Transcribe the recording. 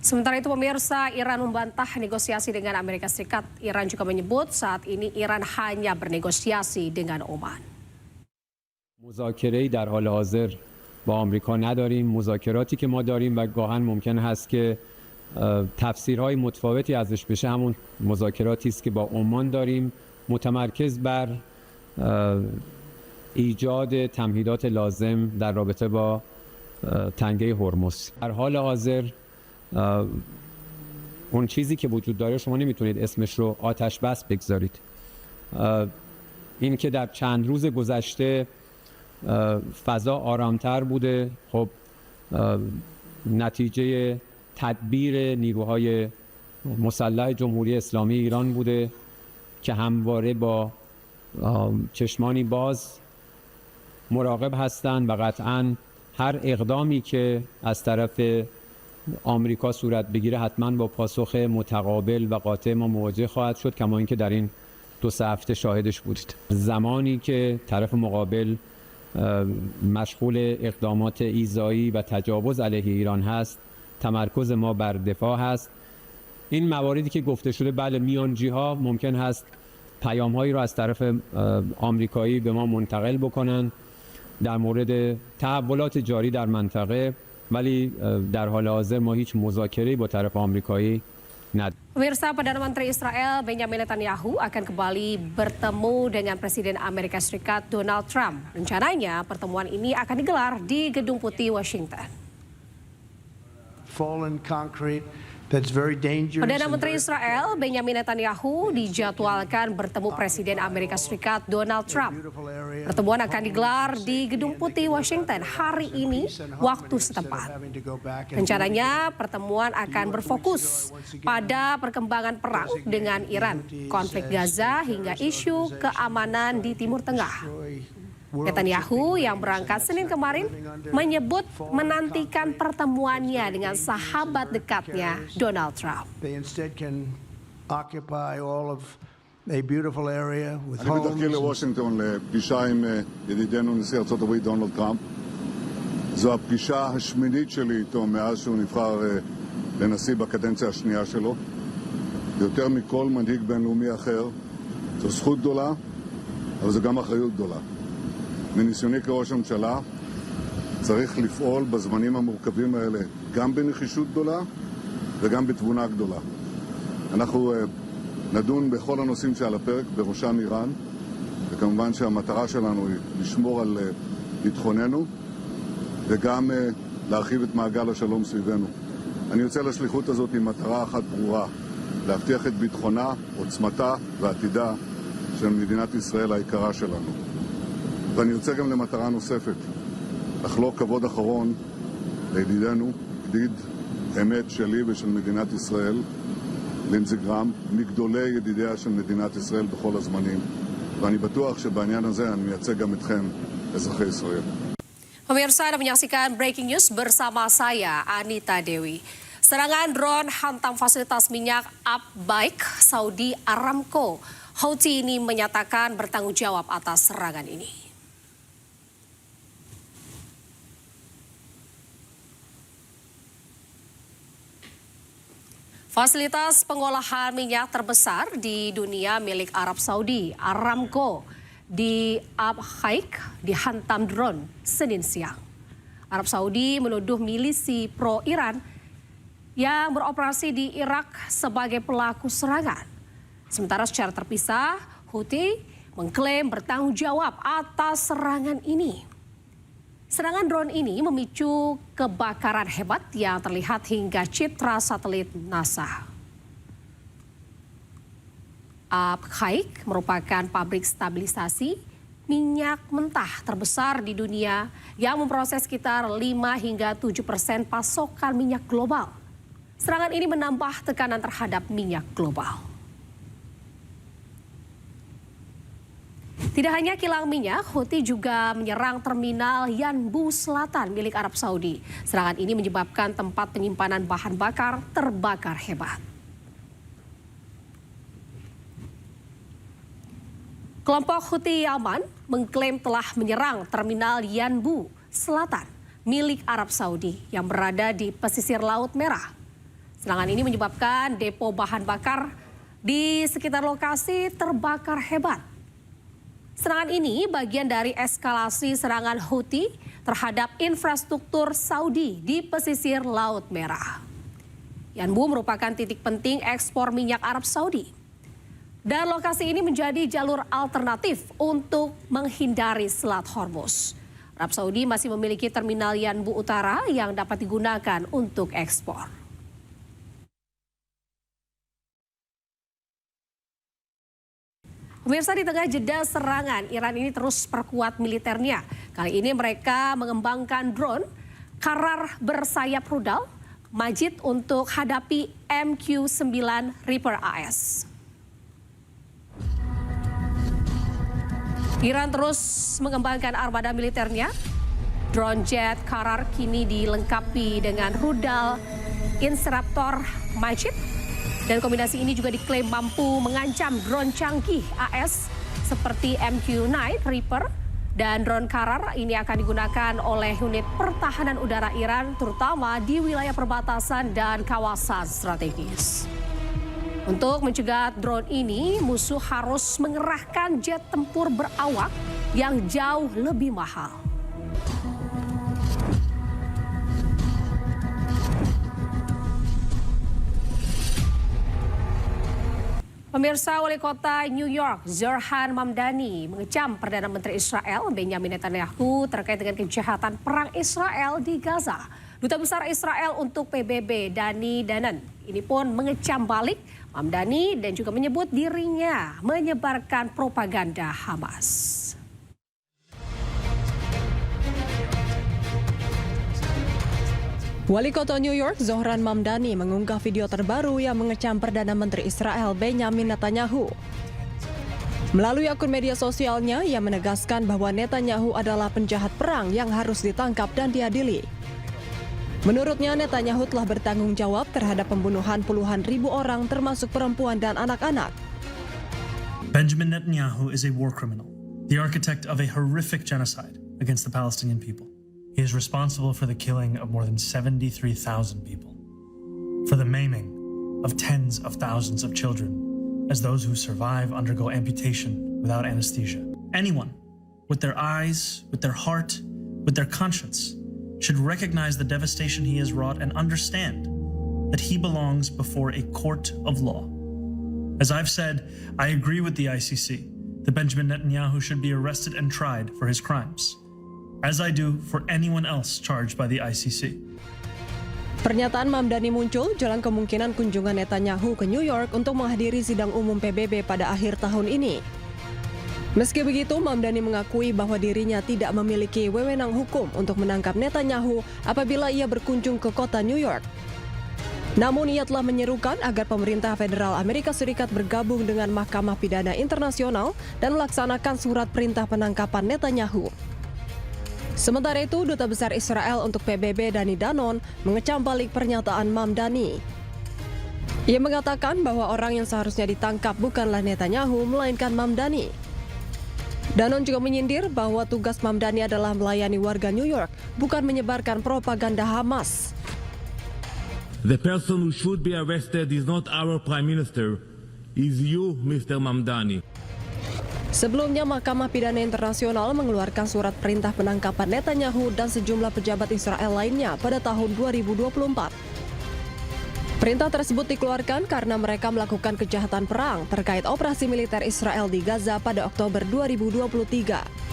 Sementara itu pemirsa, Iran membantah negosiasi dengan Amerika Serikat. Iran juga menyebut saat ini Iran hanya bernegosiasi dengan Oman. مذاکره‌ای در حال حاضر با آمریکا نداریم. مذاکراتی که ما داریم و گاهن ممکن هست که تفسیرهای متفاوتی ازش بشه همون مذاکراتی است که با عمان داریم، متمرکز بر ایجاد تمهیدات لازم در رابطه با تنگه هرمز. در حال حاضر اون چیزی که وجود داره شما نمیتونید اسمش رو آتش بس بگذارید. این که در چند روز گذشته فضا آرامتر بوده، خب نتیجه تدبیر نیروهای مسلح جمهوری اسلامی ایران بوده که همواره با چشمانی باز مراقب هستند و قطعاً هر اقدامی که از طرف آمریکا صورت بگیره حتما با پاسخ متقابل و قاطع ما مواجه خواهد شد، کما اینکه در این 2-3 هفته شاهدش بودید. زمانی که طرف مقابل مشغول اقدامات ایذایی و تجاوز علیه ایران هست، تمرکز ما بر دفاع هست. این مواردی که گفته شده، بله میانجی ها ممکن هست پیام هایی رو از طرف آمریکایی به ما منتقل بکنن در مورد تحولات جاری در منطقه، ولی در حال حاضر ما هیچ مذاکره‌ای با طرف آمریکایی نداریم. Pemirsa, Perdana Menteri Israel Benjamin Netanyahu akan kembali bertemu dengan Presiden Amerika Serikat Donald Trump. Rencananya pertemuan ini akan digelar di Gedung Putih, Washington. Fallen concrete that's very dangerous. Perdana Menteri Israel Benjamin Netanyahu dijadwalkan bertemu Presiden Amerika Serikat Donald Trump. Pertemuan akan digelar di Gedung Putih, Washington hari ini waktu setempat. Rencananya pertemuan akan berfokus pada perkembangan perang dengan Iran, konflik Gaza hingga isu keamanan di Timur Tengah. Netanyahu yang berangkat Senin kemarin menyebut menantikan pertemuannya dengan sahabat dekatnya Donald Trump. They instead can occupy all of a beautiful area with אני בדרכי לוושינגטון לפגישה עם ידידנו נשיא ארצות הברית דונלד טראמפ. זו הפגישה השמינית שלי איתו מאז שהוא נבחר לנשיא בקדנציה השנייה שלו. יותר מכל מנהיג בינלאומי אחר. זו זכות גדולה, אבל זו גם אחריות גדולה. מניסיוני כראש הממשלה צריך לפעול בזמנים המורכבים האלה גם בנחישות גדולה וגם בתבונה גדולה. אנחנו נדון בכל הנושאים שעל הפרק, בראשם איראן, וכמובן שהמטרה שלנו היא לשמור על ביטחוננו וגם להרחיב את מעגל השלום סביבנו. אני יוצא לשליחות הזאת עם מטרה אחת ברורה, להבטיח את ביטחונה, עוצמתה ועתידה של מדינת ישראל היקרה שלנו. ואני יוצא גם למטרה נוספת, לחלוק כבוד אחרון לידידנו, ידיד אמת שלי ושל מדינת ישראל, לינזי גרהם, מגדולי ידידיה של מדינת ישראל בכל הזמנים. ואני בטוח שבעניין הזה אני מייצג גם אתכם, אזרחי ישראל. Pemirsa, Anda menyaksikan Breaking News bersama saya, Anita Dewi. Serangan drone hantam fasilitas minyak Abbaik Saudi Aramco. Houthi ini menyatakan bertanggung jawab atas serangan ini. Fasilitas pengolahan minyak terbesar di dunia milik Arab Saudi, Aramco, di Abhaik dihantam drone Senin siang. Arab Saudi menuduh milisi pro-Iran yang beroperasi di Irak sebagai pelaku serangan. Sementara secara terpisah, Houthi mengklaim bertanggung jawab atas serangan ini. Serangan drone ini memicu kebakaran hebat yang terlihat hingga citra satelit NASA. Abhaik merupakan pabrik stabilisasi minyak mentah terbesar di dunia yang memproses sekitar 5 hingga 7% pasokan minyak global. Serangan ini menambah tekanan terhadap minyak global. Tidak hanya kilang minyak, Houthi juga menyerang terminal Yanbu Selatan milik Arab Saudi. Serangan ini menyebabkan tempat penyimpanan bahan bakar terbakar hebat. Kelompok Houthi Yaman mengklaim telah menyerang terminal Yanbu Selatan milik Arab Saudi yang berada di pesisir Laut Merah. Serangan ini menyebabkan depo bahan bakar di sekitar lokasi terbakar hebat. Serangan ini bagian dari eskalasi serangan Houthi terhadap infrastruktur Saudi di pesisir Laut Merah. Yanbu merupakan titik penting ekspor minyak Arab Saudi. Dan lokasi ini menjadi jalur alternatif untuk menghindari Selat Hormuz. Arab Saudi masih memiliki terminal Yanbu Utara yang dapat digunakan untuk ekspor. Pemirsa, di tengah jeda serangan, Iran ini terus perkuat militernya. Kali ini mereka mengembangkan drone Karar bersayap rudal Majid untuk hadapi MQ-9 Reaper AS. Iran terus mengembangkan armada militernya. Drone jet Karar kini dilengkapi dengan rudal Inceraptor Majid. Dan kombinasi ini juga diklaim mampu mengancam drone canggih AS seperti MQ-9 Reaper. Dan drone Karar ini akan digunakan oleh unit pertahanan udara Iran terutama di wilayah perbatasan dan kawasan strategis. Untuk mencegah drone ini, musuh harus mengerahkan jet tempur berawak yang jauh lebih mahal. Pemirsa, Wali Kota New York, Zohran Mamdani, mengecam Perdana Menteri Israel Benjamin Netanyahu terkait dengan kejahatan perang Israel di Gaza. Duta Besar Israel untuk PBB, Dani Danon, ini pun mengecam balik Mamdani dan juga menyebut dirinya menyebarkan propaganda Hamas. Wali Kota New York, Zohran Mamdani, mengunggah video terbaru yang mengecam Perdana Menteri Israel Benjamin Netanyahu. Melalui akun media sosialnya, ia menegaskan bahwa Netanyahu adalah penjahat perang yang harus ditangkap dan diadili. Menurutnya, Netanyahu telah bertanggung jawab terhadap pembunuhan puluhan ribu orang termasuk perempuan dan anak-anak. Benjamin Netanyahu is a war criminal, the architect of a horrific genocide against the Palestinian people. He is responsible for the killing of more than 73,000 people, for the maiming of tens of thousands of children, as those who survive undergo amputation without anesthesia. Anyone with their eyes, with their heart, with their conscience should recognize the devastation he has wrought and understand that he belongs before a court of law. As I've said, I agree with the ICC that Benjamin Netanyahu should be arrested and tried for his crimes, as I do for anyone else charged by the ICC. Pernyataan Mamdani muncul jelang kemungkinan kunjungan Netanyahu ke New York untuk menghadiri sidang umum PBB pada akhir tahun ini. Meski begitu, Mamdani mengakui bahwa dirinya tidak memiliki wewenang hukum untuk menangkap Netanyahu apabila ia berkunjung ke kota New York. Namun ia telah menyerukan agar pemerintah federal Amerika Serikat bergabung dengan Mahkamah Pidana Internasional dan melaksanakan surat perintah penangkapan Netanyahu. Sementara itu, Duta Besar Israel untuk PBB Dani Danon mengecam balik pernyataan Mamdani. Ia mengatakan bahwa orang yang seharusnya ditangkap bukanlah Netanyahu, melainkan Mamdani. Danon juga menyindir bahwa tugas Mamdani adalah melayani warga New York, bukan menyebarkan propaganda Hamas. The person who should be arrested is not our Prime Minister, is you, Mr. Mamdani. Sebelumnya, Mahkamah Pidana Internasional mengeluarkan surat perintah penangkapan Netanyahu dan sejumlah pejabat Israel lainnya pada tahun 2024. Perintah tersebut dikeluarkan karena mereka melakukan kejahatan perang terkait operasi militer Israel di Gaza pada Oktober 2023.